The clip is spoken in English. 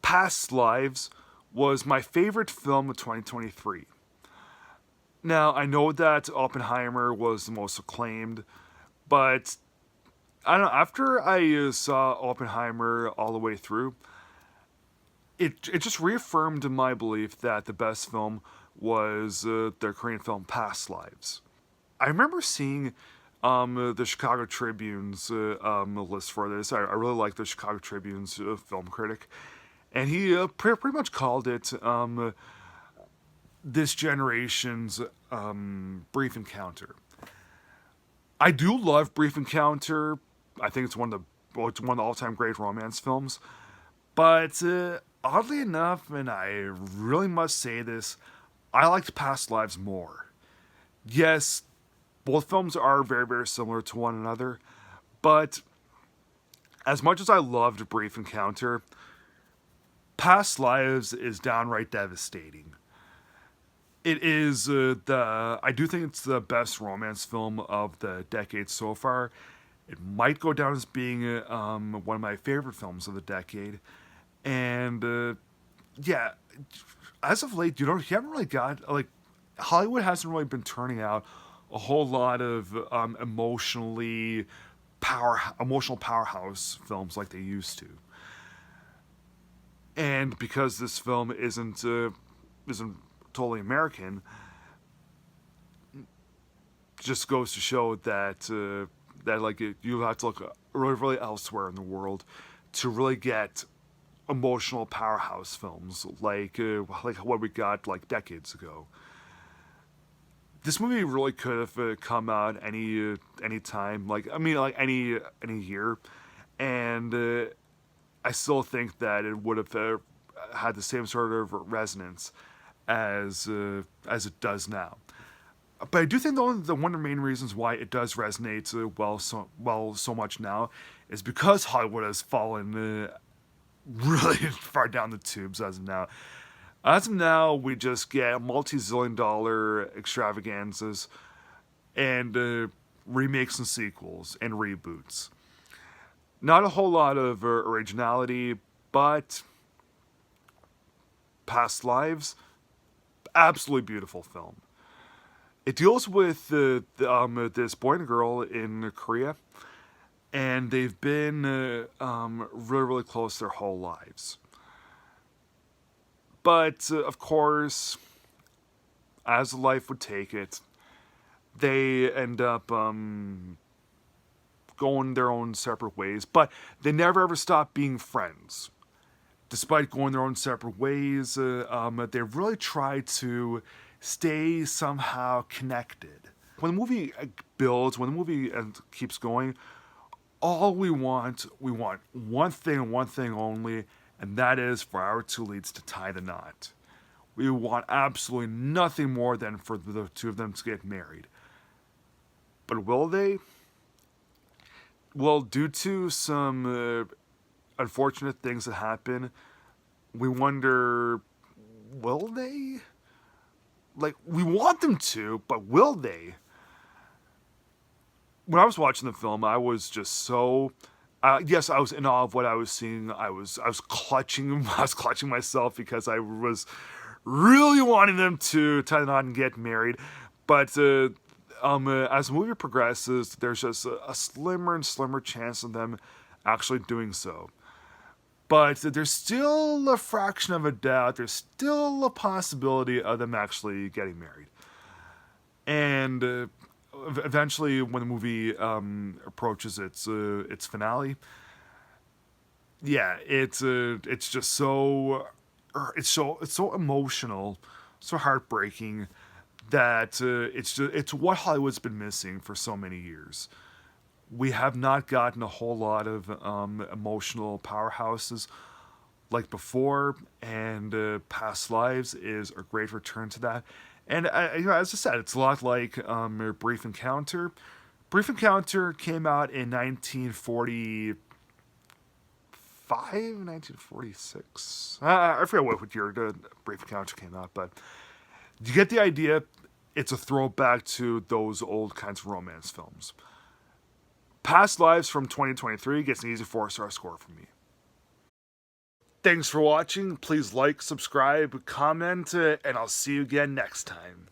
Past Lives was my favorite film of 2023. Now, I know that Oppenheimer was the most acclaimed, but I don't know, after I saw Oppenheimer all the way through, it just reaffirmed my belief that the best film was the Korean film Past Lives. I remember seeing the Chicago Tribune's list for this. I really like the Chicago Tribune's film critic, and he pretty much called it this generation's Brief Encounter. I do love Brief Encounter. I think it's it's one of the all-time great romance films. But oddly enough, and I really must say this, I liked Past Lives more. Yes, both films are very, very similar to one another, but as much as I loved Brief Encounter, Past Lives is downright devastating. It is I do think it's the best romance film of the decade so far. It might go down as being one of my favorite films of the decade. And yeah, as of late, you haven't really got, like, Hollywood hasn't really been turning out a whole lot of emotional powerhouse films like they used to. And because this film isn't totally American, just goes to show that you have to look really, really elsewhere in the world to really get emotional powerhouse films like what we got like decades ago. This movie really could have come out any time, like any year, and I still think that it would have had the same sort of resonance as it does now. But I do think one of the main reasons why it does resonate so much now is because Hollywood has fallen really far down the tubes as of now. As of now, we just get multi-zillion-dollar extravaganzas and remakes and sequels and reboots. Not a whole lot of originality, but Past Lives, absolutely beautiful film. It deals with this boy and girl in Korea, and they've been really, really close their whole lives. But, of course, as life would take it, they end up going their own separate ways, but they never ever stop being friends. Despite going their own separate ways, they really try to stay somehow connected. When the movie builds, when the movie keeps going, all we want one thing and one thing only, and that is for our two leads to tie the knot. We want absolutely nothing more than for the two of them to get married. But will they? Well, due to some unfortunate things that happen, we wonder, will they? Like, we want them to, but will they? When I was watching the film, I was just so... yes, I was in awe of what I was seeing. I was clutching myself because I was really wanting them to tie the knot and get married. But as the movie progresses, there's just a slimmer and slimmer chance of them actually doing so. But there's still a fraction of a doubt. There's still a possibility of them actually getting married. And eventually, when the movie approaches its finale, yeah, it's just it's so emotional, so heartbreaking that it's what Hollywood's been missing for so many years. We have not gotten a whole lot of emotional powerhouses like before, and Past Lives is a great return to that. And as I said, it's a lot like Brief Encounter. Brief Encounter came out in 1945, 1946. I forget what year Brief Encounter came out, but you get the idea. It's a throwback to those old kinds of romance films. Past Lives from 2023 gets an easy 4-star score from me. Thanks for watching. Please like, subscribe, comment, and I'll see you again next time.